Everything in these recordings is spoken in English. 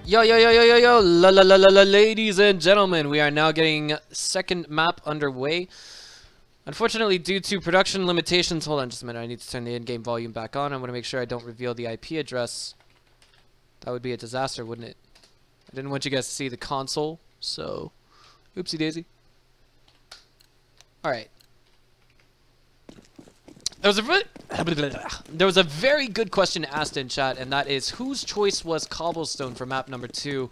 Yo, yo, yo, yo, yo, yo, ladies and gentlemen, we are now getting second map underway. Unfortunately, due to production limitations, hold on just a minute, I need to turn the in-game volume back on. I want to make sure I don't reveal the IP address. That would be a disaster, wouldn't it? I didn't want you guys to see the console, so oopsie daisy. Alright. There was a very good question asked in chat, and that is, whose choice was Cobblestone for map number 2?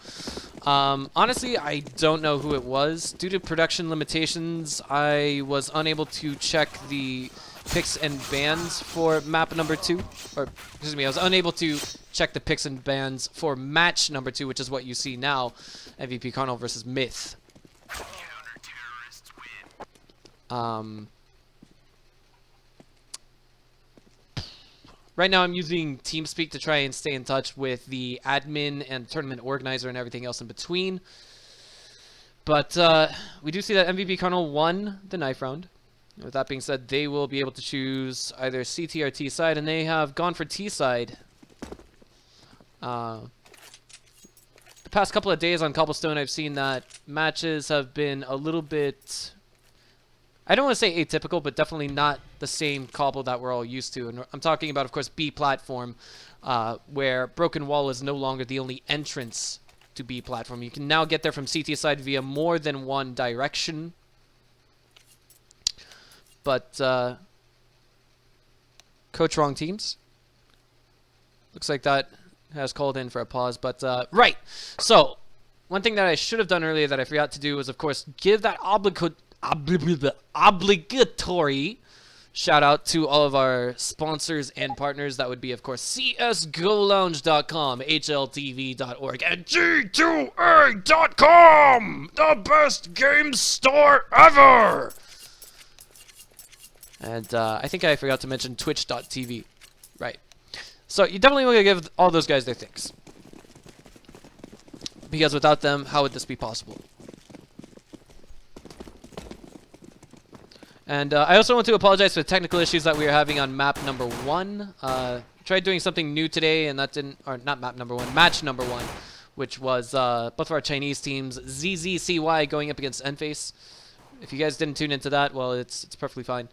Honestly, I don't know who it was. Due to production limitations, I was unable to check the picks and bans for map number 2. Or, excuse me, I was unable to check the picks and bans for match number 2, which is what you see now. MVP Carnal versus MiTH. Right now I'm using TeamSpeak to try and stay in touch with the admin and tournament organizer and everything else in between. But we do see that MVP Carnal won the knife round. With that being said, they will be able to choose either CT or T side, and they have gone for T side. The past couple of days on Cobblestone, I've seen that matches have been a little bit, I don't want to say atypical, but definitely not the same Cobble that we're all used to. And I'm talking about, of course, B platform, where Broken Wall is no longer the only entrance to B platform. You can now get there from CT side via more than one direction. But coach wrong teams. Looks like that has called in for a pause. But right. So one thing that I should have done earlier that I forgot to do was, of course, give that obligatory shout out to all of our sponsors and partners. That would be, of course, csgolounge.com, hltv.org, and g2a.com, the best game store ever. And I think I forgot to mention twitch.tv. Right. So you definitely want to give all those guys their thanks, because without them, how would this be possible? And I also want to apologize for the technical issues that we were having on map number 1. Tried doing something new today, and that didn't, or not map number 1, match number 1, which was both of our Chinese teams, ZZCY going up against Enface. If you guys didn't tune into that, well, it's perfectly fine.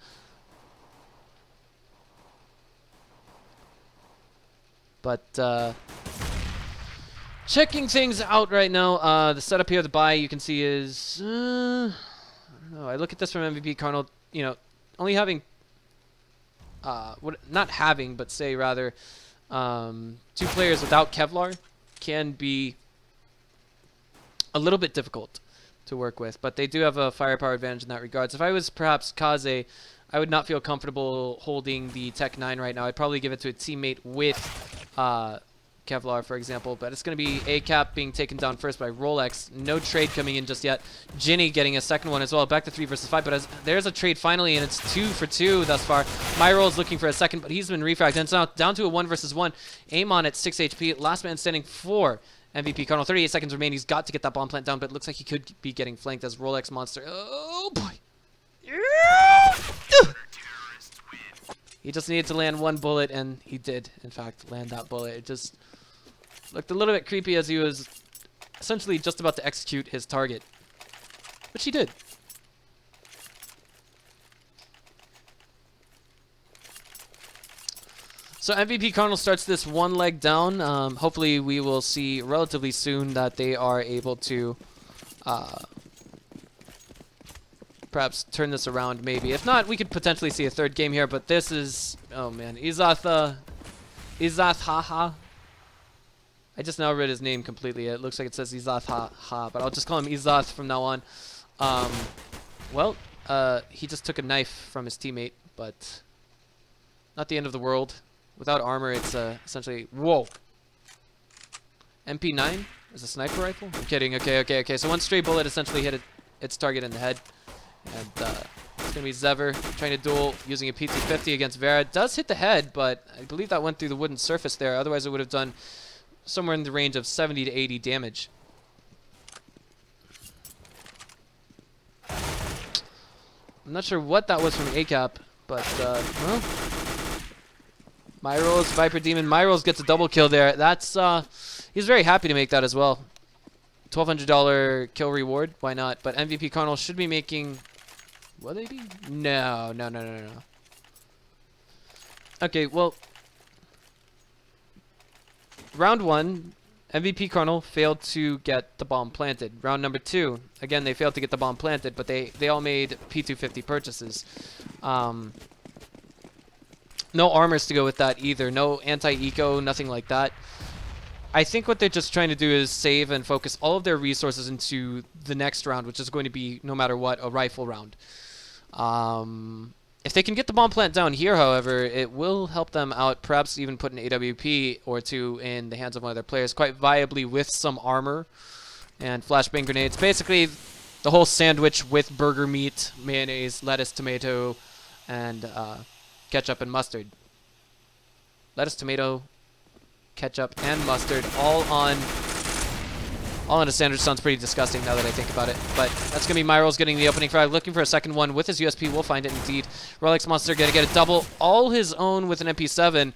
But checking things out right now, the setup here, the buy you can see is, I don't know, I look at this from MVP Carnal, you know, only having, not having, but say rather, 2 players without Kevlar can be a little bit difficult to work with, but they do have a firepower advantage in that regards. If I was perhaps Kaze, I would not feel comfortable holding the Tech 9 right now. I'd probably give it to a teammate with Kevlar, for example, but it's going to be ACAP being taken down first by Rolex. No trade coming in just yet. Ginny getting a second one as well. Back to 3 versus 5, but there's a trade finally, and it's 2 for 2 thus far. Myroll is looking for a second, but he's been refragged, and it's now down to a 1 versus 1. Amon at 6 HP. Last man standing for MVP Carnal. 38 seconds remain. He's got to get that bomb plant down, but it looks like he could be getting flanked as Rolex Monster. Oh, boy. He just needed to land 1 bullet, and he did, in fact, land that bullet. It just looked a little bit creepy as he was essentially just about to execute his target, which he did. So MVP Carnal starts this 1 leg down. Hopefully we will see relatively soon that they are able to perhaps turn this around, maybe. If not, we could potentially see a 3rd game here, but this is, oh man, Izath Haha. I just now read his name completely. It looks like it says Izath Ha, but I'll just call him Izath from now on. Well, he just took a knife from his teammate, but not the end of the world. Without armor, it's essentially, whoa. MP9 is a sniper rifle? I'm kidding. Okay. So 1 stray bullet essentially hit its target in the head. And it's going to be Zever trying to duel using a PT-50 against Vera. It does hit the head, but I believe that went through the wooden surface there. Otherwise, it would have done somewhere in the range of 70 to 80 damage. I'm not sure what that was from ACAP, but, well, Myroll's Viper Demon. Myroll's gets a double kill there. That's, He's very happy to make that as well. $1,200 kill reward. Why not? But MVP Carnal should be making... Will they be? No. Okay, well... Round 1, MVP Carnal failed to get the bomb planted. Round number 2, again, they failed to get the bomb planted, but they all made P250 purchases. No armors to go with that either. No anti-eco, nothing like that. I think what they're just trying to do is save and focus all of their resources into the next round, which is going to be, no matter what, a rifle round. If they can get the bomb plant down here, however, it will help them out, perhaps even put an AWP or two in the hands of one of their players quite viably with some armor and flashbang grenades. Basically, the whole sandwich with burger meat, mayonnaise, lettuce, tomato, and ketchup and mustard. Lettuce, tomato, ketchup, and mustard, all on a sandwich. Sounds pretty disgusting now that I think about it. But that's going to be MiTH getting the opening frag, looking for a second one with his USP. We'll find it indeed. Rolex Monster going to get a double all his own with an MP7.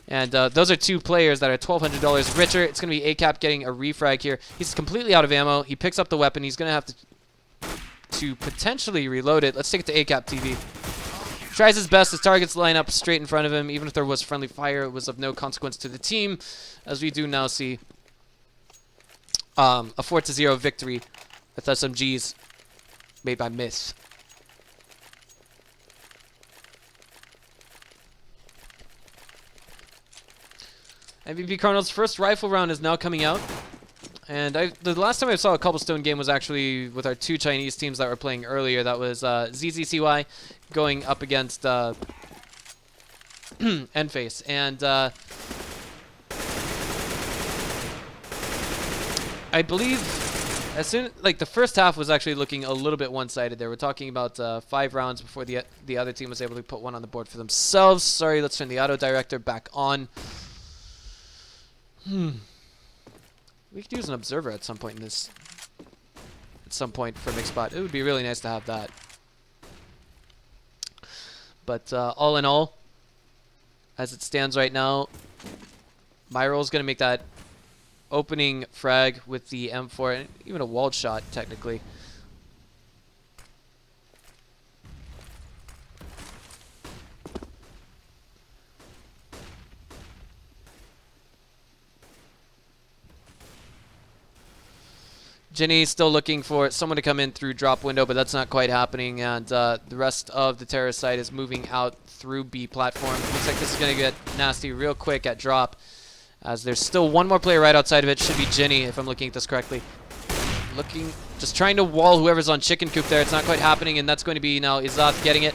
And those are two players that are $1,200 richer. It's going to be ACAP getting a refrag here. He's completely out of ammo. He picks up the weapon. He's going to have to potentially reload it. Let's take it to ACAP TV. Tries his best. His targets line up straight in front of him. Even if there was friendly fire, it was of no consequence to the team, as we do now see a 4-0 victory with SMGs made by MiTH. MVP Cardinals' first rifle round is now coming out. And the last time I saw a Cobblestone game was actually with our two Chinese teams that were playing earlier. That was ZZCY going up against Endface. And I believe the first half was actually looking a little bit one-sided there. We're talking about 5 rounds before the other team was able to put one on the board for themselves. Sorry, let's turn the auto director back on. We could use an observer at some point in this. At some point for MixBot. It would be really nice to have that. But all in all, as it stands right now, MiTH is going to make that opening frag with the M4, and even a walled shot, technically. Jenny still looking for someone to come in through drop window, but that's not quite happening. And the rest of the terrorist side is moving out through B platform. Looks like this is going to get nasty real quick at drop, as there's still one more player right outside of it. Should be Jenny, if I'm looking at this correctly. Just trying to wall whoever's on chicken coop there. It's not quite happening, and that's going to be now Izath getting it.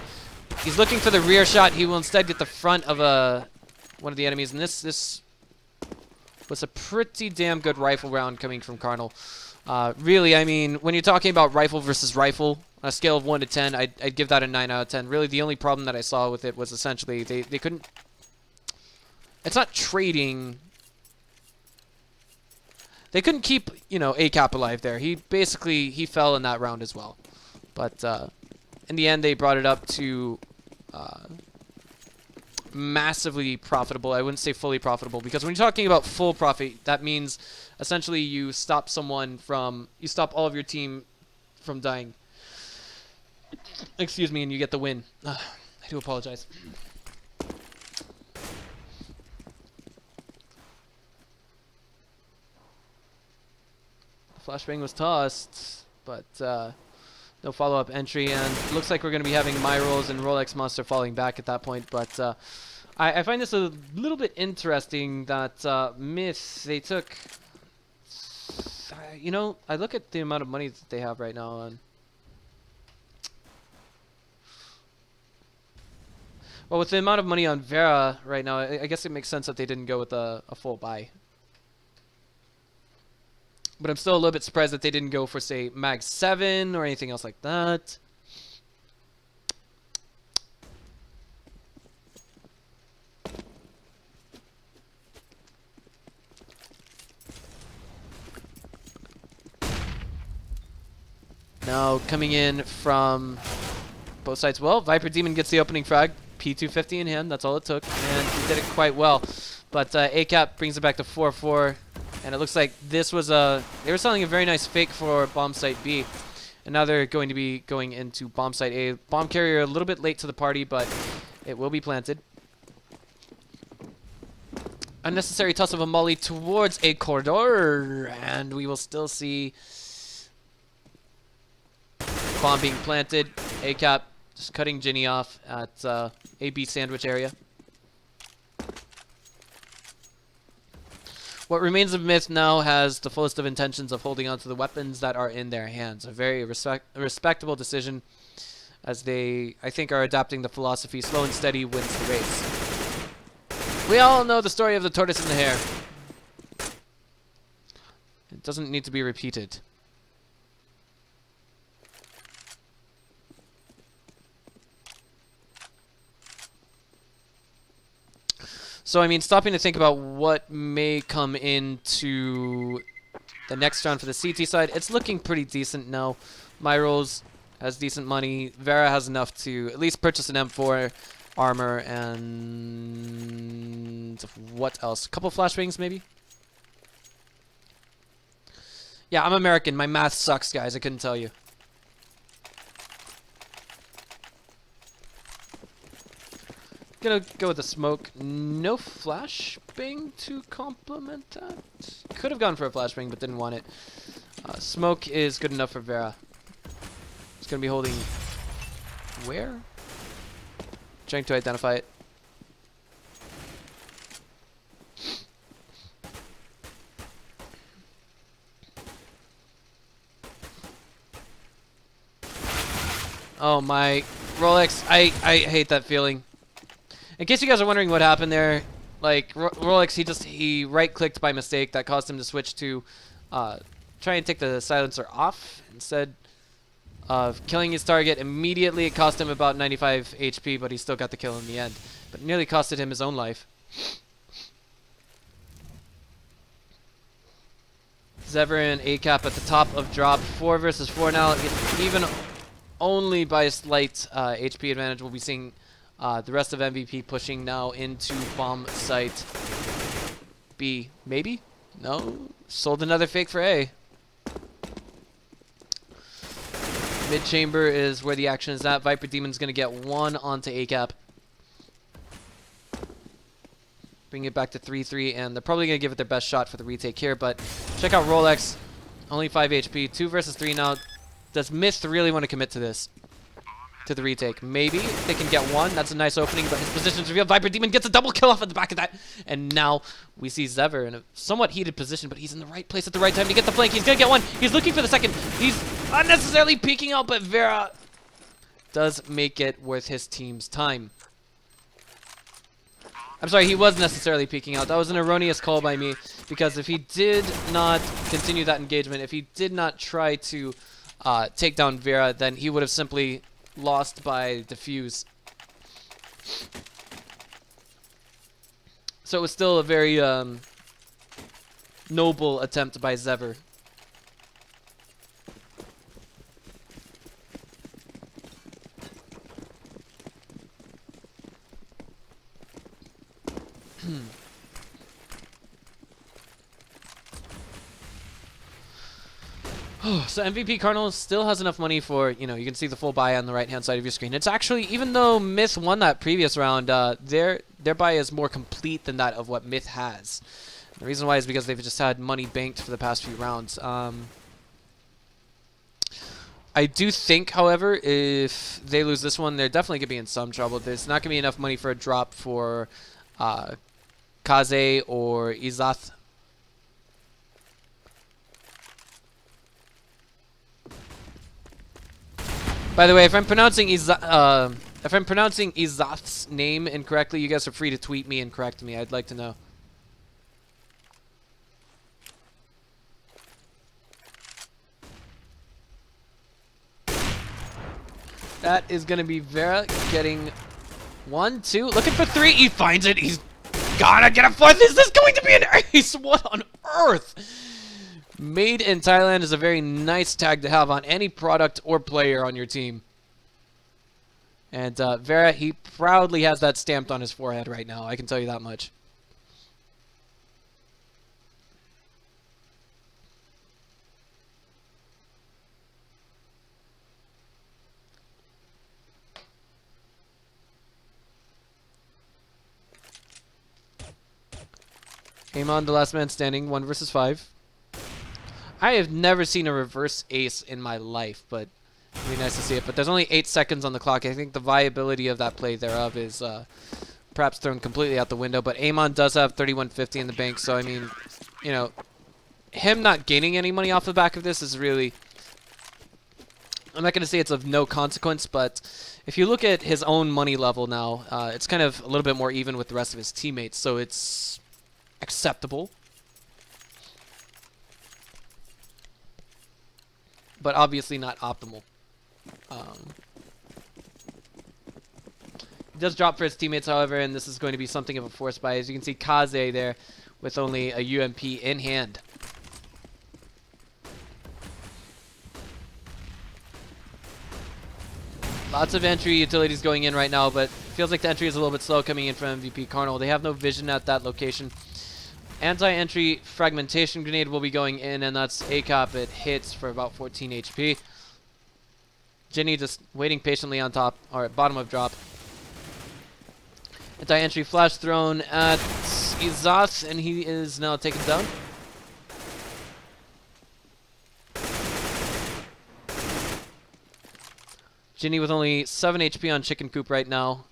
He's looking for the rear shot. He will instead get the front of one of the enemies, and this was a pretty damn good rifle round coming from Carnal. Really, I mean, when you're talking about rifle versus rifle, on a scale of 1 to 10, I'd give that a 9 out of 10. Really, the only problem that I saw with it was essentially they couldn't... It's not trading... They couldn't keep, ACAP alive there. He fell in that round as well. But in the end, they brought it up to massively profitable. I wouldn't say fully profitable, because when you're talking about full profit, that means essentially you stop all of your team from dying. Excuse me, and you get the win. I do apologize. Flashbang was tossed, but no follow-up entry, and it looks like we're going to be having MiTH and Rolex Monster falling back at that point. But I find this a little bit interesting that MiTH, they took... I look at the amount of money that they have right now, and well, with the amount of money on Vera right now, I guess it makes sense that they didn't go with a full buy. But I'm still a little bit surprised that they didn't go for, say, Mag 7 or anything else like that. Now coming in from both sides. Well, Viper Demon gets the opening frag. P250 in hand. That's all it took. And he did it quite well. But ACAP brings it back to 4-4. And it looks like this was they were selling a very nice fake for bomb site B. And now they're going to be going into bomb site A. Bomb carrier a little bit late to the party, but it will be planted. Unnecessary toss of a molly towards a corridor. And we will still see bomb being planted. A-cap just cutting Ginny off at AB sandwich area. What remains of MiTH now has the fullest of intentions of holding on to the weapons that are in their hands. A very respectable decision, as they, I think, are adopting the philosophy slow and steady wins the race. We all know the story of the tortoise and the hare. It doesn't need to be repeated. So, I mean, stopping to think about what may come into the next round for the CT side, it's looking pretty decent now. Myros has decent money. Vera has enough to at least purchase an M4 armor and what else? A couple flashbangs, maybe? Yeah, I'm American. My math sucks, guys. I couldn't tell you. Gonna go with the smoke. No flashbang to complement that. Could have gone for a flashbang, but didn't want it. Smoke is good enough for Vera. It's gonna be holding where? Trying to identify it. Oh my Rolex! I hate that feeling. In case you guys are wondering what happened there, like Rolex, he right-clicked by mistake. That caused him to switch to try and take the silencer off instead of killing his target. Immediately, it cost him about 95 HP, but he still got the kill in the end. But it nearly costed him his own life. Zever and A-cap at the top of drop. 4 versus 4 now. Even only by a slight HP advantage, we'll be seeing the rest of MVP pushing now into bomb site B. Maybe? No. Sold another fake for A. Mid chamber is where the action is at. Viper Demon's going to get one onto A-cap. Bring it back to 3-3, and they're probably going to give it their best shot for the retake here, but check out Rolex. Only 5 HP. 2 versus 3 now. Does MiTH really want to commit to this? To the retake. Maybe they can get one. That's a nice opening, but his position is revealed. Viper Demon gets a double kill off at the back of that. And now we see Zever in a somewhat heated position, but he's in the right place at the right time to get the flank. He's going to get one. He's looking for the second. He's unnecessarily peeking out, but Vera does make it worth his team's time. I'm sorry, he was necessarily peeking out. That was an erroneous call by me, because if he did not continue that engagement, if he did not try to take down Vera, then he would have simply lost by defuse. So it was still a very noble attempt by Zever. So MVP Cardinal still has enough money for, you can see the full buy on the right-hand side of your screen. It's actually, even though MiTH won that previous round, their buy is more complete than that of what MiTH has. The reason why is because they've just had money banked for the past few rounds. I do think, however, if they lose this one, they're definitely going to be in some trouble. There's not going to be enough money for a drop for Kaze or Izath. By the way, if I'm pronouncing Izath's name incorrectly, you guys are free to tweet me and correct me. I'd like to know. That is going to be Vera getting 1, 2, looking for 3. He finds it. He's gotta get a 4th. Is this going to be an ace? What on earth? Made in Thailand is a very nice tag to have on any product or player on your team. And Vera, he proudly has that stamped on his forehead right now. I can tell you that much. Amon, the last man standing, 1 versus 5. I have never seen a reverse ace in my life, but it'd be nice to see it. But there's only 8 seconds on the clock. I think the viability of that play thereof is perhaps thrown completely out the window. But Amon does have 3150 in the bank, so I mean, you know, him not gaining any money off the back of this is really, I'm not going to say it's of no consequence, but if you look at his own money level now, it's kind of a little bit more even with the rest of his teammates, so it's acceptable. But obviously not optimal. He does drop for his teammates, however, and this is going to be something of a force buy. As you can see, Kaze there with only a UMP in hand. Lots of entry utilities going in right now, but feels like the entry is a little bit slow coming in from MVP Carnal. They have no vision at that location. Anti-entry fragmentation grenade will be going in, and that's ACOP. It hits for about 14 HP. Ginny just waiting patiently on top, or at bottom of drop. Anti-entry flash thrown at Izath, and he is now taken down. Ginny with only 7 HP on Chicken Coop right now.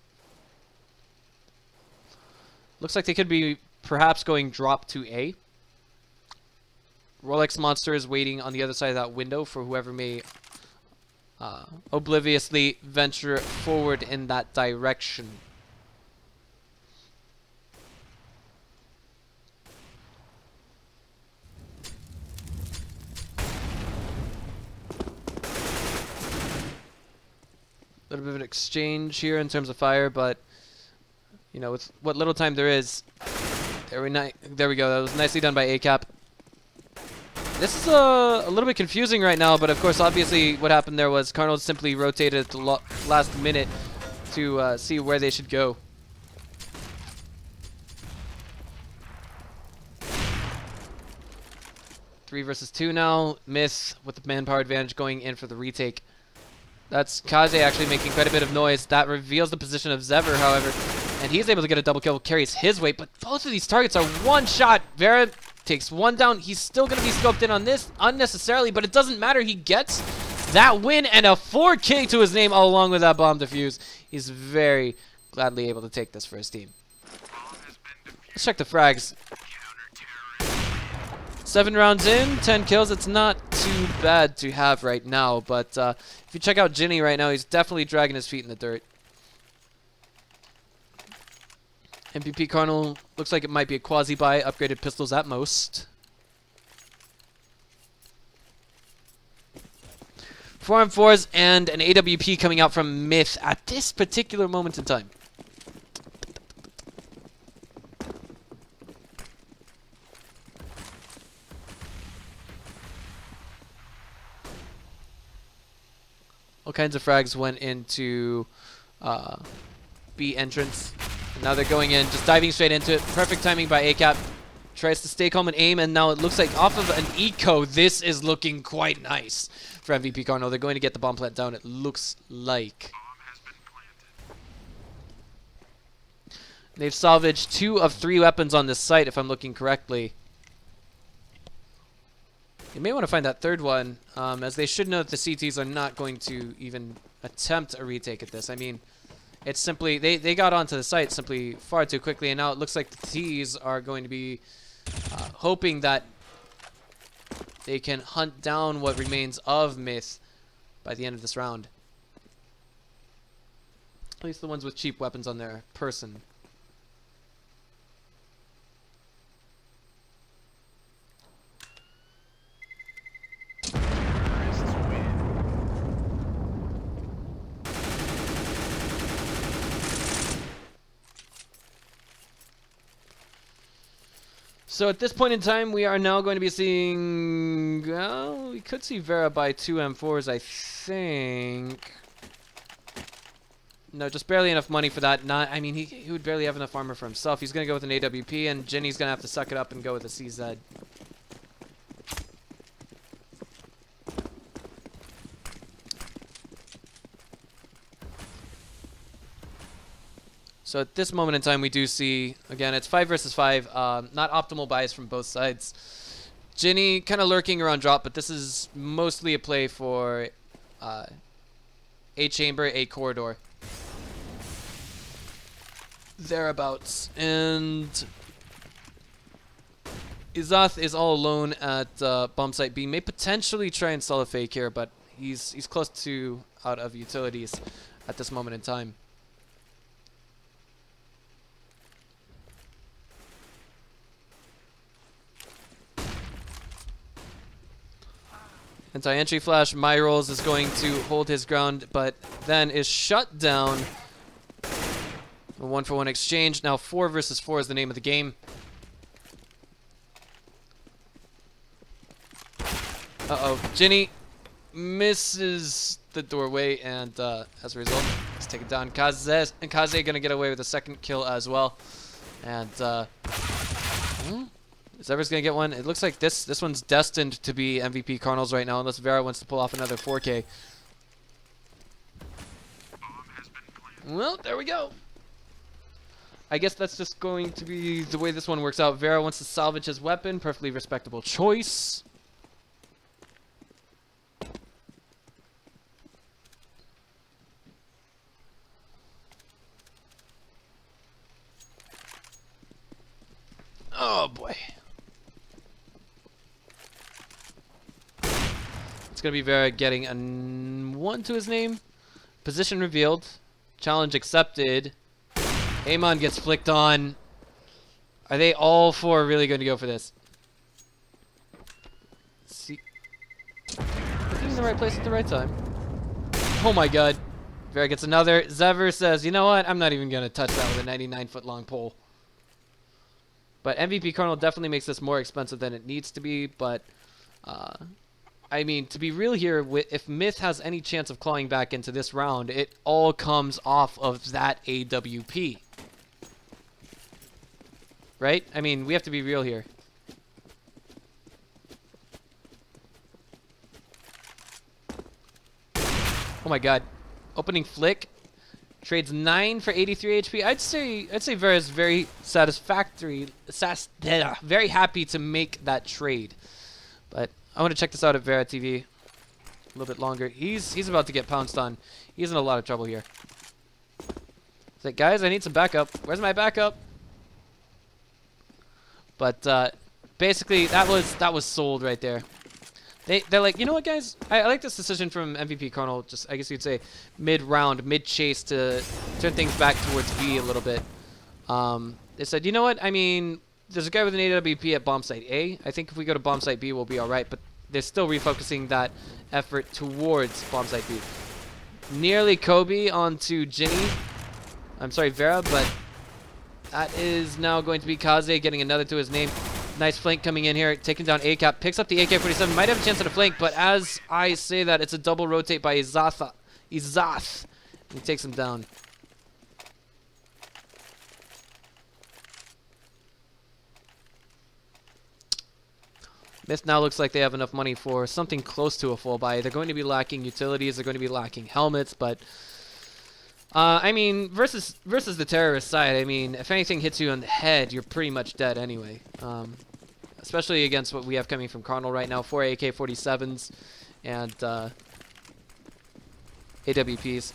Looks like they could be perhaps going drop to A. Rolex Monster is waiting on the other side of that window for whoever may obliviously venture forward in that direction. A little bit of an exchange here in terms of fire, but you know, with what little time there is, there we go. That was nicely done by ACAP. This is a little bit confusing right now, but of course, obviously, what happened there was Cardinals simply rotated at the last minute to see where they should go. Three versus 2 now. MiTH with the manpower advantage going in for the retake. That's Kaze actually making quite a bit of noise. That reveals the position of Zever, however, and he's able to get a double kill, carries his weight, but both of these targets are one shot. Vera takes one down. He's still going to be scoped in on this unnecessarily, but it doesn't matter. He gets that win and a 4K to his name all along with that bomb defuse. He's very gladly able to take this for his team. Let's check the frags. 7 rounds in, 10 kills. It's not too bad to have right now, but if you check out Ginny right now, he's definitely dragging his feet in the dirt. MBP Cardinal looks like it might be a quasi-buy, upgraded pistols at most. 4-on-4s and an AWP coming out from MiTH at this particular moment in time. All kinds of frags went into B entrance. And now they're going in, just diving straight into it. Perfect timing by ACAP. Tries to stay calm and aim, and now it looks like off of an eco, this is looking quite nice for MVP Cardinal. They're going to get the bomb plant down, it looks like. They've salvaged 2 of 3 weapons on this site, if I'm looking correctly. You may want to find that third one, as they should know that the CTs are not going to even attempt a retake at this. I mean, it's simply, they got onto the site simply far too quickly, and now it looks like the T's are going to be hoping that they can hunt down what remains of MiTH by the end of this round. At least the ones with cheap weapons on their person. So at this point in time, we are now going to be seeing, well, we could see Vera buy 2 M4s, I think. No, just barely enough money for that. Not, I mean, he would barely have enough armor for himself. He's going to go with an AWP, and Ginny's going to have to suck it up and go with a CZ. So at this moment in time, we do see, again, it's 5 versus 5. Not optimal bias from both sides. Ginny kind of lurking around drop, but this is mostly a play for A chamber, A corridor. Thereabouts. And Izath is all alone at bomb site B. May potentially try and sell a fake here, but he's close to out of utilities at this moment in time. Anti-entry flash, Myrolls is going to hold his ground, but then is shut down. A 1-for-1 exchange. Now 4 versus 4 is the name of the game. Uh-oh. Ginny misses the doorway, and as a result, he's taken down. Kaze going to get away with a second kill as well. And Zever's going to get one. It looks like this one's destined to be MVP Cardinals right now, unless Vera wants to pull off another 4K. Well, there we go. I guess that's just going to be the way this one works out. Vera wants to salvage his weapon. Perfectly respectable choice. Oh, boy. It's going to be Vera getting a 1 to his name. Position revealed. Challenge accepted. Amon gets flicked on. Are they all 4 really going to go for this? Let's see. Looking in the right place at the right time. Oh my god. Vera gets another. Zever says, you know what? I'm not even going to touch that with a 99-foot long pole. But MVP Cardinal definitely makes this more expensive than it needs to be. But, I mean, to be real here, if MiTH has any chance of clawing back into this round, it all comes off of that AWP. Right? I mean, we have to be real here. Oh my god. Opening flick. Trades 9 for 83 HP. I'd say Vera's very satisfactory. Very happy to make that trade. But I want to check this out at Vera TV a little bit longer. He's about to get pounced on. He's in a lot of trouble here. It's like, guys, I need some backup. Where's my backup? But basically, that was sold right there. They're like, you know what, guys? I like this decision from MVP Cardinal. Just, I guess you'd say, mid-round, mid-chase to turn things back towards B a little bit. They said, you know what? I mean, there's a guy with an AWP at bomb site A. I think if we go to bomb site B, we'll be all right. But they're still refocusing that effort towards bomb site B. Nearly Kobe onto Ginny. I'm sorry, Vera, but that is now going to be Kaze getting another to his name. Nice flank coming in here, taking down ACAP, picks up the AK-47, might have a chance at a flank, but as I say that, it's a double rotate by Izath. He takes him down. MiTH now looks like they have enough money for something close to a full buy. They're going to be lacking utilities, they're going to be lacking helmets, but I mean, versus the terrorist side, I mean, if anything hits you on the head, you're pretty much dead anyway. Especially against what we have coming from Cardinal right now, 4 AK-47s and AWPs.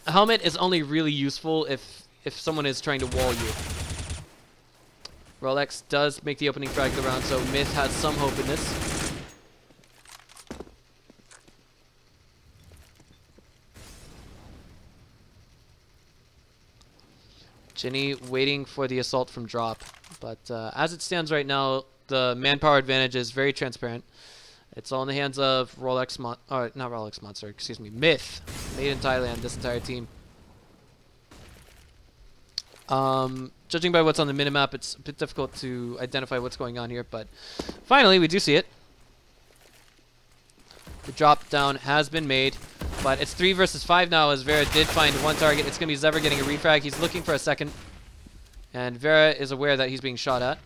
A helmet is only really useful if someone is trying to wall you. Rolex does make the opening frag of the round, so MiTH has some hope in this. Ginny waiting for the assault from drop. But as it stands right now, the manpower advantage is very transparent. It's all in the hands of not Rolex Monster, excuse me, MiTH. Made in Thailand, this entire team. Judging by what's on the minimap, it's a bit difficult to identify what's going on here, but finally we do see it. The drop down has been made, but it's 3 versus 5 now as Vera did find one target. It's going to be Zever getting a refrag. He's looking for a second, and Vera is aware that he's being shot at.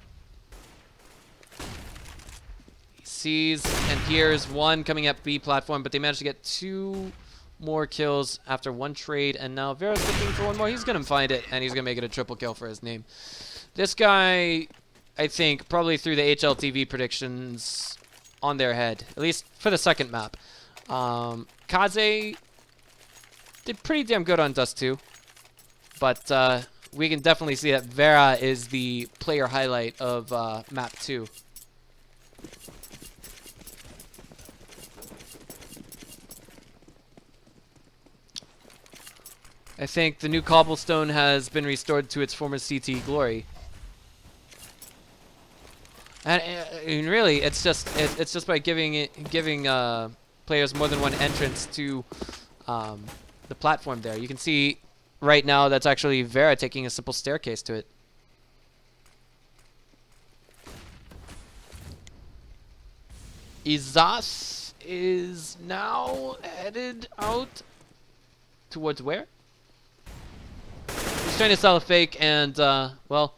He sees and hears one coming up B platform, but they managed to get 2 more kills after one trade, and now Vera's looking for one more. He's going to find it, and he's going to make it a triple kill for his name. This guy, I think, probably threw the HLTV predictions on their head, at least for the second map. Kaze did pretty damn good on Dust 2, but we can definitely see that Vera is the player highlight of map 2. I think the new cobblestone has been restored to its former CT glory. And really, it's just by giving players more than one entrance to the platform there. You can see right now that's actually Vera taking a simple staircase to it. Izas is now headed out towards where? He's trying to sell a fake, and well,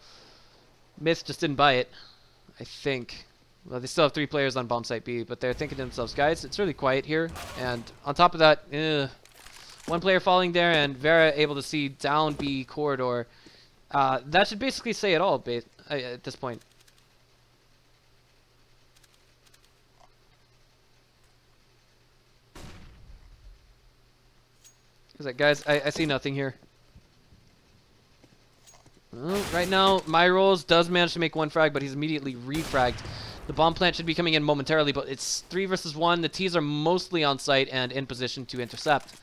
MiTH just didn't buy it, I think. Well, they still have 3 players on bomb site B, but they're thinking to themselves, guys, it's really quiet here. And on top of that, one player falling there, and Vera able to see down B corridor. That should basically say it all at this point. Is that, guys? I see nothing here. Well, right now, MyRolls does manage to make 1 frag, but he's immediately refragged. The bomb plant should be coming in momentarily, but it's 3 versus 1. The T's are mostly on site and in position to intercept.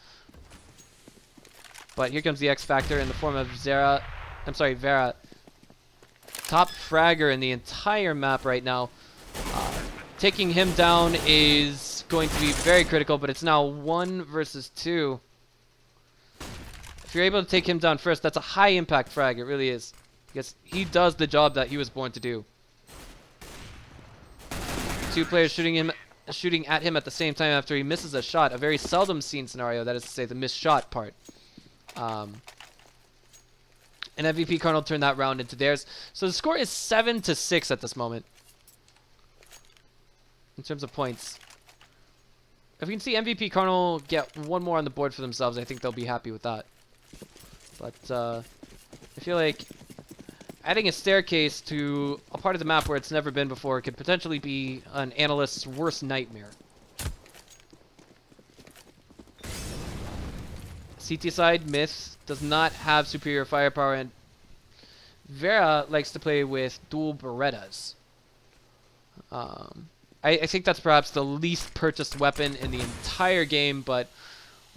But here comes the X factor in the form of Vera. Top fragger in the entire map right now. Taking him down is going to be very critical, but it's now 1 versus 2. If you're able to take him down first, that's a high impact frag. It really is. Because he does the job that he was born to do. 2 players shooting at him at the same time after he misses a shot. A very seldom seen scenario, that is to say the missed shot part. And MVP Cardinal turned that round into theirs. So the score is 7-6 at this moment. In terms of points. If we can see MVP Cardinal get 1 more on the board for themselves, I think they'll be happy with that. But I feel like adding a staircase to a part of the map where it's never been before could potentially be an analyst's worst nightmare. CT side, MiTH does not have superior firepower, and Vera likes to play with dual Berettas. I think that's perhaps the least purchased weapon in the entire game, but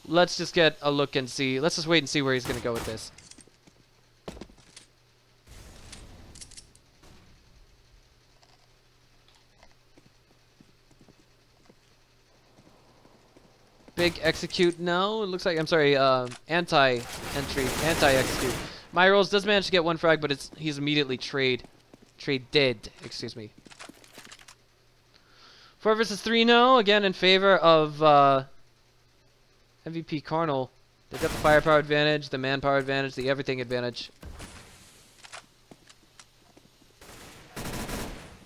let's just get a look and see. Let's just wait and see where he's going to go with this. Big execute. No, it looks like, I'm sorry, anti-entry, anti-execute. MyRolls does manage to get 1 frag, but he's immediately traded, excuse me. 4 versus 3 now, again in favor of MVP Cardinal. They've got the firepower advantage, the manpower advantage, the everything advantage.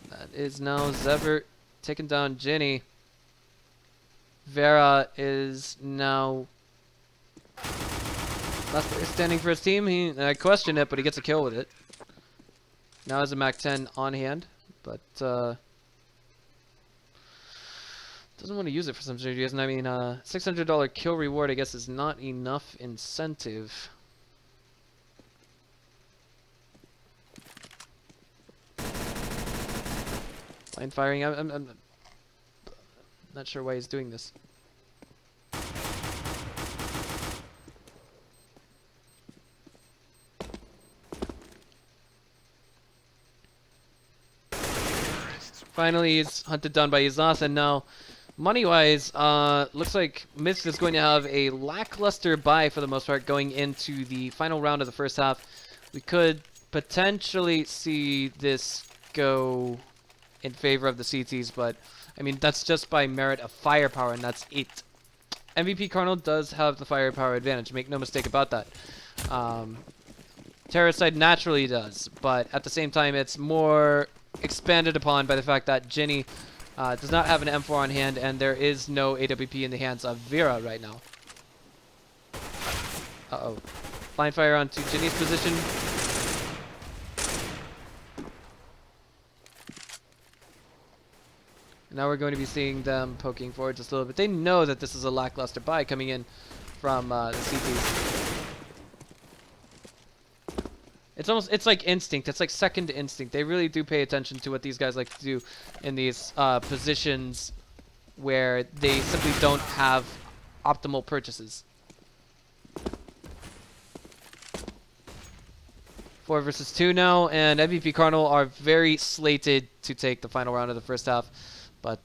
That is now Zevert taking down Ginny. Vera is now last player standing for his team. I question it, but he gets a kill with it. Now has a Mac 10 on hand, but doesn't want to use it for some reason. I mean, $600 kill reward, I guess, is not enough incentive. Blind firing. I'm not sure why he's doing this. Finally, he's hunted down by Izas, and now, money-wise, looks like MiTH is going to have a lackluster buy for the most part going into the final round of the first half. We could potentially see this go in favor of the CTs, but I mean, that's just by merit of firepower, and that's it. MVP Cardinal does have the firepower advantage, make no mistake about that. Terrorist side naturally does, but at the same time, it's more expanded upon by the fact that Ginny does not have an M4 on hand, and there is no AWP in the hands of Vera right now. Uh-oh. Blind fire onto Ginny's position. Now we're going to be seeing them poking forward just a little bit. They know that this is a lackluster buy coming in from the CTs. It's like instinct. It's like second instinct. They really do pay attention to what these guys like to do in these positions where they simply don't have optimal purchases. 4 versus 2 now, and MVP Cardinal are very slated to take the final round of the first half. But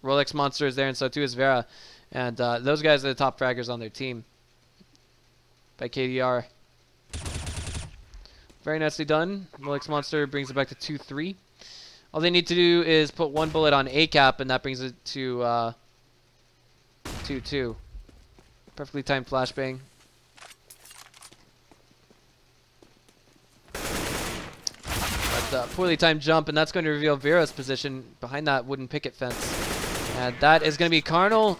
Rolex Monster is there, and so too is Vera. And those guys are the top fraggers on their team. By KDR. Very nicely done. Rolex Monster brings it back to 2-3. All they need to do is put 1 bullet on A-cap, and that brings it to 2-2. Perfectly timed flashbang. Poorly timed jump, and that's going to reveal Vera's position behind that wooden picket fence. And that is going to be Carnal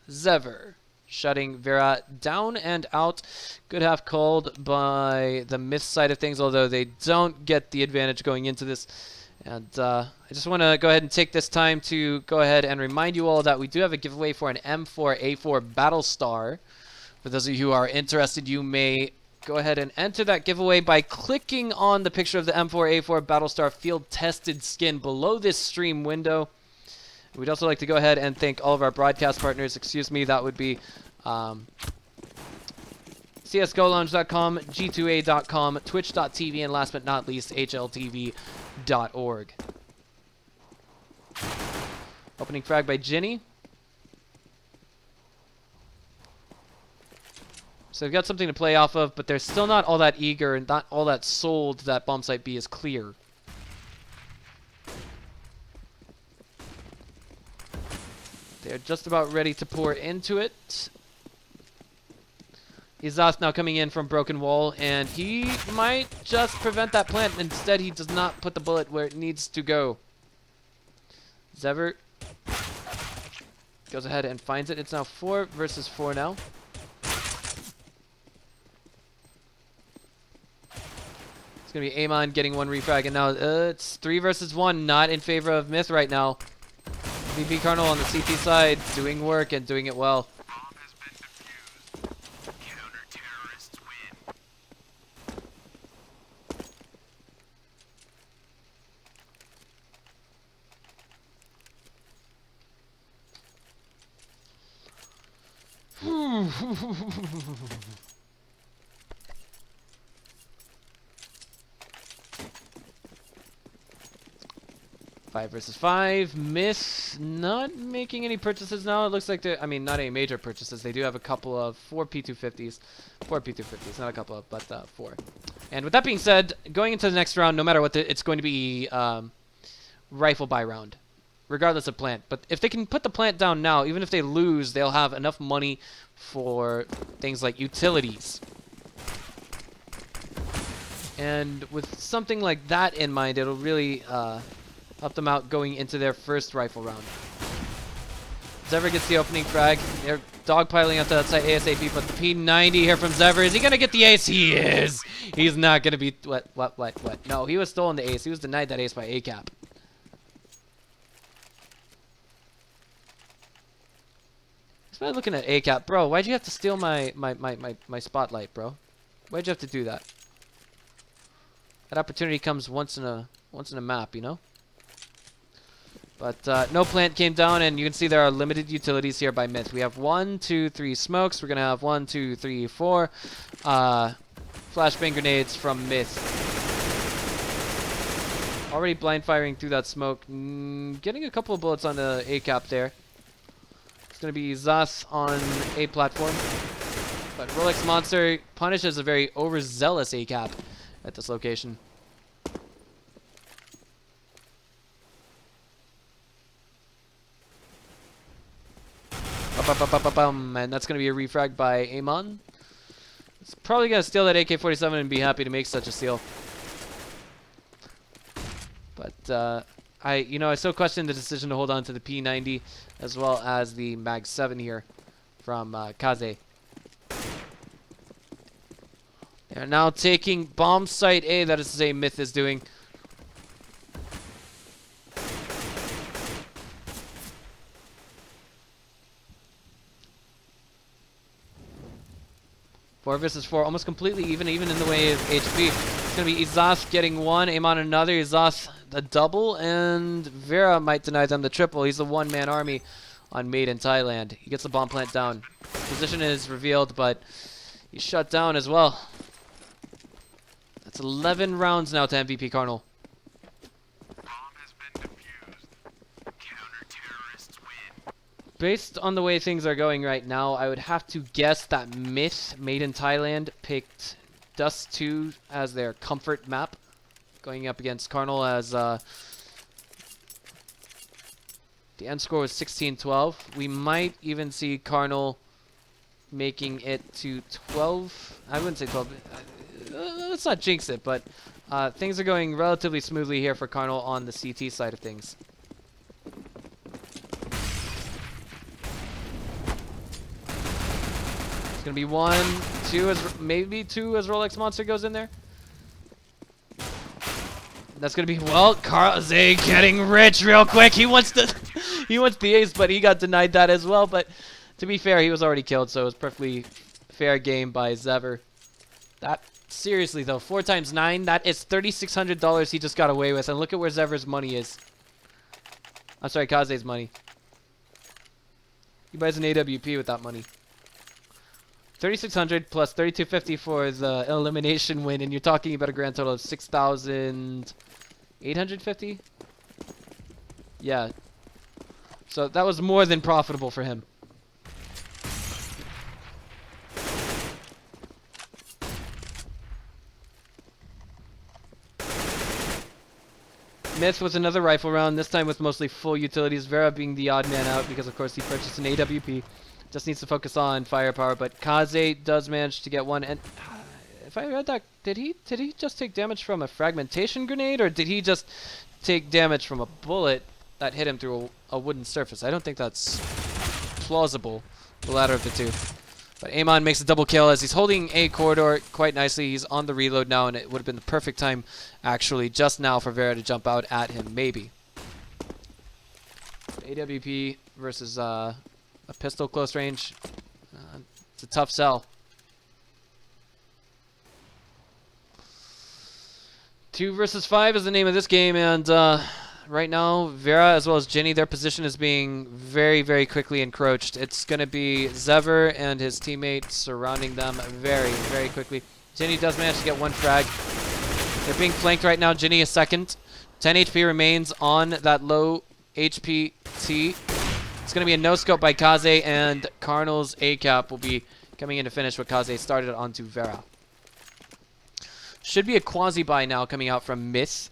Zever shutting Vera down and out. Good half called by the MiTH side of things, although they don't get the advantage going into this. And I just want to go ahead and take this time to go ahead and remind you all that we do have a giveaway for an M4A4 Battlestar. For those of you who are interested, you may go ahead and enter that giveaway by clicking on the picture of the M4A4 Battlestar field tested skin below this stream window. We'd also like to go ahead and thank all of our broadcast partners. Excuse me, that would be CSGOLounge.com, G2A.com, Twitch.tv, and last but not least, HLTV.org. Opening frag by Ginny. So they've got something to play off of, but they're still not all that eager and not all that sold that bomb site B is clear. They're just about ready to pour into it. Izath now coming in from Broken Wall, and he might just prevent that plant. Instead, he does not put the bullet where it needs to go. Zever goes ahead and finds it. It's now 4 versus 4 now. It's going to be Amon getting 1 refrag, and now it's 3 versus 1, not in favor of MiTH right now. MVP Cardinal on the CT side doing work and doing it well. Five versus 5. MiTH not making any purchases now. It looks like they're, I mean, not any major purchases. They do have a couple of 4 P250s. 4 P250s, not a couple of, but 4. And with that being said, going into the next round, no matter what, it's going to be rifle buy round, regardless of plant. But if they can put the plant down now, even if they lose, they'll have enough money for things like utilities. And with something like that in mind, it'll really help them out going into their first rifle round. Zever gets the opening frag. They're dogpiling out to that side ASAP, but the P90 here from Zever. Is he going to get the ace? He is! He's not going to be... What? No, he was stolen the ace. He was denied that ace by A-Cap. He's probably looking at A-Cap. Bro, why'd you have to steal my spotlight, bro? Why'd you have to do that? That opportunity comes once in a map, you know? But no plant came down, and you can see there are limited utilities here by MiTH. We have 1, 2, 3 smokes. We're going to have 1, 2, 3, 4 flashbang grenades from MiTH. Already blind firing through that smoke. Getting a couple of bullets on the A-Cap there. It's going to be Zas on A platform. But Rolex Monster punishes a very overzealous A-Cap at this location. And that's going to be a refrag by Amon. It's probably going to steal that AK-47 and be happy to make such a steal. But I still question the decision to hold on to the P90 as well as the Mag 7 here from Kaze. They're now taking bomb site A. That is to say, MiTH is doing. Four versus four, almost completely even in the way of HP. It's going to be Izath getting one, Amon another, Izath a double, and Vera might deny them the triple. He's the one-man army on Made in Thailand. He gets the bomb plant down. Position is revealed, but he's shut down as well. That's 11 rounds now to MVP Carnal. Based on the way things are going right now, I would have to guess that MiTH, Made in Thailand, picked Dust 2 as their comfort map, going up against Carnal as the end score was 16-12. We might even see Carnal making it to 12. I wouldn't say 12. Let's not jinx it, but things are going relatively smoothly here for Carnal on the CT side of things. It's going to be 1, 2, maybe 2 as Rolex Monster goes in there. That's going to be, well, Kaze getting rich real quick. He wants the ace, but he got denied that as well. But to be fair, he was already killed, so it was perfectly fair game by Zever. That, seriously though, 4 times 9, that is $3,600 he just got away with. And look at where Zever's money is. I'm sorry, Kaze's money. He buys an AWP with that money. 3,600 plus 3,250 for the elimination win, and you're talking about a grand total of 6,850. Yeah. So that was more than profitable for him. MiTH with another rifle round, this time with mostly full utilities. Vera being the odd man out because, of course, he purchased an AWP. Just needs to focus on firepower, but Kaze does manage to get one. And if I read that, did he just take damage from a fragmentation grenade, or did he just take damage from a bullet that hit him through a wooden surface? I don't think that's plausible, the latter of the two. But Amon makes a double kill as he's holding a corridor quite nicely. He's on the reload now, and it would have been the perfect time, actually, just now for Vera to jump out at him, maybe. AWP versus a pistol close range. It's a tough sell. 2 versus 5 is the name of this game, and right now, Vera as well as Ginny, their position is being very, very quickly encroached. It's going to be Zever and his teammates surrounding them very, very quickly. Ginny does manage to get 1 frag. They're being flanked right now. Ginny is second. 10 HP remains on that low HP T. It's going to be a no-scope by Kaze, and Carnal's A-cap will be coming in to finish what Kaze started onto Vera. Should be a quasi-buy now coming out from MiTH.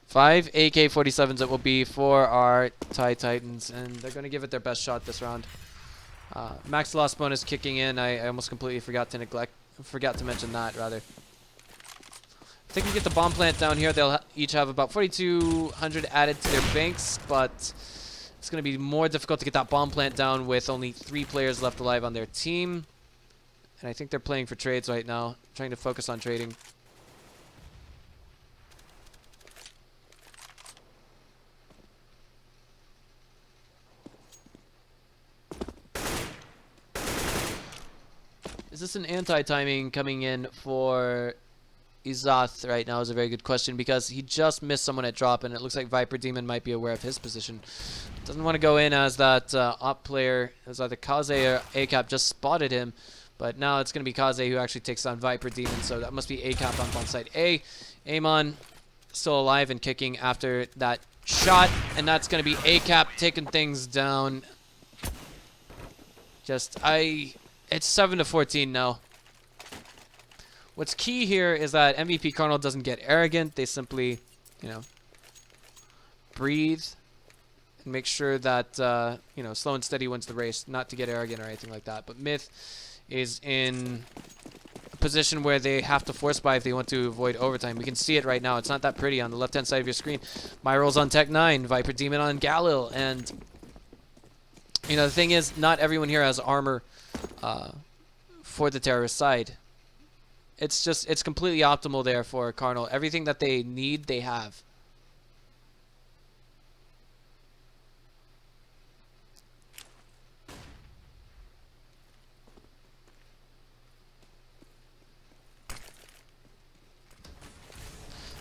Five AK-47s it will be for our Thai Titans, and they're going to give it their best shot this round. Max loss bonus kicking in. I almost completely forgot to mention that, rather. If they can get the bomb plant down here, they'll each have about 4,200 added to their banks, but it's going to be more difficult to get that bomb plant down with only 3 players left alive on their team. And I think they're playing for trades right now, trying to focus on trading. Is this an anti-timing coming in for Izath right now is a very good question, because he just missed someone at drop, and it looks like Viper Demon might be aware of his position. Doesn't want to go in as that op player, as either Kaze or A-cap just spotted him, but now it's going to be Kaze who actually takes on Viper Demon, so that must be A-cap on bomb side A. Amon still alive and kicking after that shot, and that's going to be A-cap taking things down. It's 7-14 now. What's key here is that MVP Carnal doesn't get arrogant. They simply, breathe and make sure that, slow and steady wins the race, not to get arrogant or anything like that. But MiTH is in a position where they have to force buy if they want to avoid overtime. We can see it right now. It's not that pretty on the left-hand side of your screen. Myrol's on Tech 9, Viper Demon on Galil, and you know, the thing is, not everyone here has armor for the terrorist side. It's completely optimal there for Cardinal. Everything that they need, they have.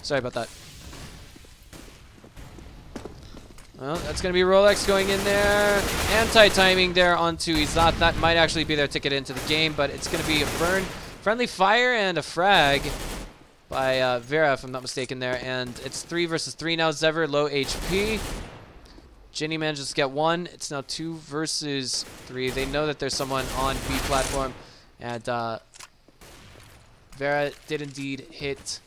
Sorry about that. Well, that's going to be Rolex going in there. Anti-timing there onto Izat. That might actually be their ticket into the game, but it's going to be a burn. Friendly fire and a frag by Vera, if I'm not mistaken there. And it's 3 versus 3 now. Zever, low HP. Ginny manages to get 1. It's now 2 versus 3. They know that there's someone on B platform. And Vera did indeed hit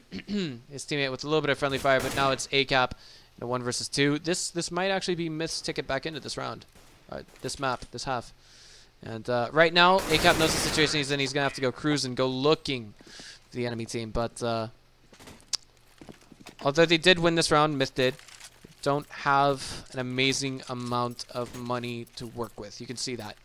his teammate with a little bit of friendly fire, but now it's ACAP in a 1 versus 2. This might actually be MiTH's ticket back into this round. This map, this half. And right now, ACAP knows the situation he's in. He's going to have to go cruise and go looking for the enemy team. But although they did win this round, MiTH did, don't have an amazing amount of money to work with. You can see that.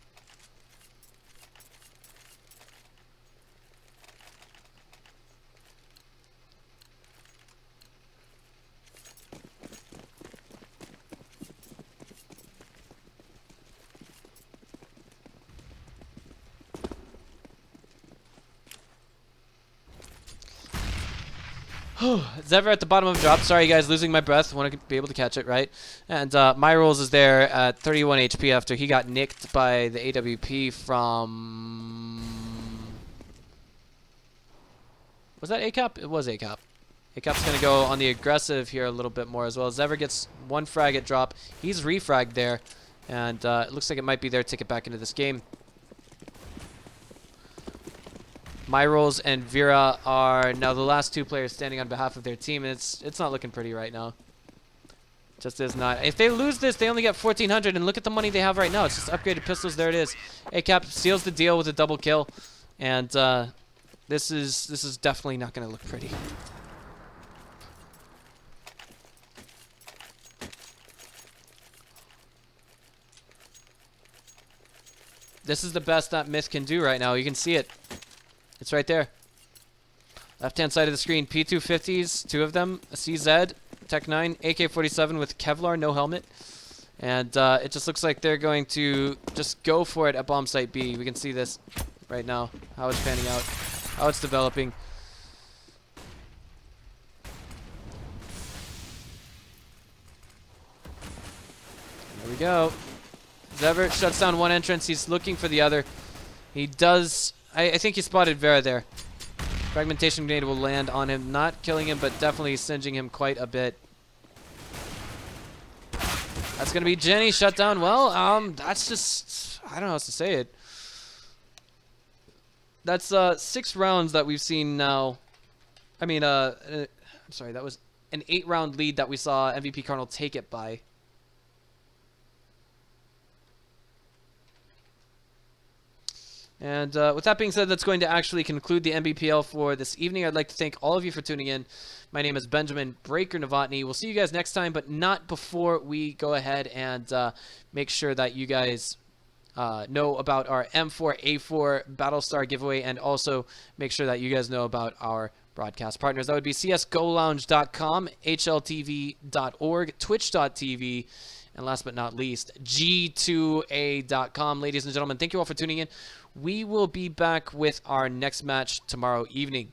Zever at the bottom of drop. Sorry, guys, losing my breath. Want to be able to catch it, right? And Myrolls is there at 31 HP after he got nicked by the AWP from... Was that ACAP? It was ACAP. ACAP's going to go on the aggressive here a little bit more as well. Zever gets 1 frag at drop. He's refragged there. And it looks like it might be their ticket back into this game. Myrolls and Vera are now the last 2 players standing on behalf of their team, and it's not looking pretty right now. Just is not. If they lose this, they only get 1,400, and look at the money they have right now. It's just upgraded pistols. There it is. ACAP seals the deal with a double kill, and this is definitely not going to look pretty. This is the best that MiTH can do right now. You can see it. It's right there. Left-hand side of the screen. P250s, 2 of them. A CZ, Tech 9, AK-47 with Kevlar, no helmet. And it just looks like they're going to just go for it at bomb site B. We can see this right now, how it's panning out, how it's developing. There we go. Zever shuts down 1 entrance. He's looking for the other. He does... I think he spotted Vera there. Fragmentation grenade will land on him. Not killing him, but definitely singeing him quite a bit. That's going to be Jenny shut down. Well, that's just... I don't know how else to say it. That's 6 rounds that we've seen now. I mean, I'm sorry, that was an 8-round lead that we saw MVP Cardinal take it by. And with that being said, that's going to actually conclude the MBPL for this evening. I'd like to thank all of you for tuning in. My name is Benjamin Breaker Novotny. We'll see you guys next time, but not before we go ahead and make sure that you guys know about our M4A4 Battlestar giveaway, and also make sure that you guys know about our broadcast partners. That would be csgolounge.com, hltv.org, twitch.tv, and last but not least, g2a.com. Ladies and gentlemen, thank you all for tuning in. We will be back with our next match tomorrow evening.